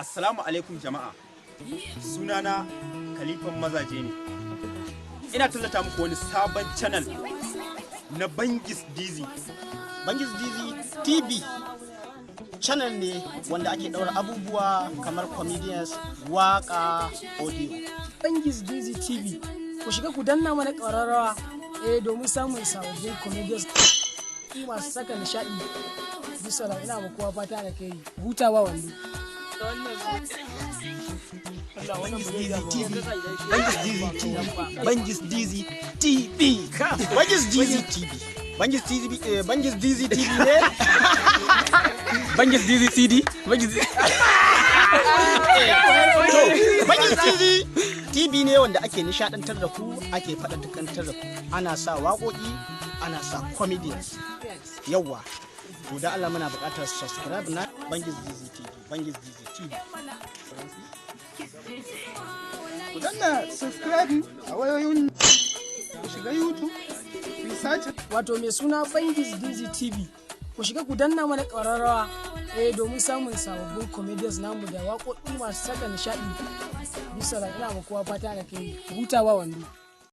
Assalamu alaikum jama'a. Sunana Khalifan Mazaje ne. Ina tallata muku wani sabon channel na Bangis Dizzy. Bangis Dizzy TV channel ne wanda ake daura abubuwa kamar comedians, waka, audio. Bangis Dizzy TV ku shiga ku danna mana ƙararrawa domin samun sababbin comedians masu saka nishaɗi. Bisa da ina kowa fata da kai hutawa wando. Bangis Dizzy TV. Bangis Dizzy TV. Bangis Dizzy TV ne? Bangis Dizzy CD. Bangis Dizzy TV ne wanda ake nishadantar da ku, ake faɗaɗantar da ku. Ana sa waƙoƙi, ana sa comedians. Yawwa. To da Allah muna buƙatar subscribe na Bangis Dizzy TV. Bangis Dizzy TV. Ku danna subscribe a wayoyin ku shiga YouTube ku search Wato mai suna Bangis Dizzy TV. Ku shiga ku danna mana ƙararrawa domin samun sababbin comedians namu da waƙoƙi masu saka nishaɗi. Bisa da ina kowa fata da kai hutawa wando.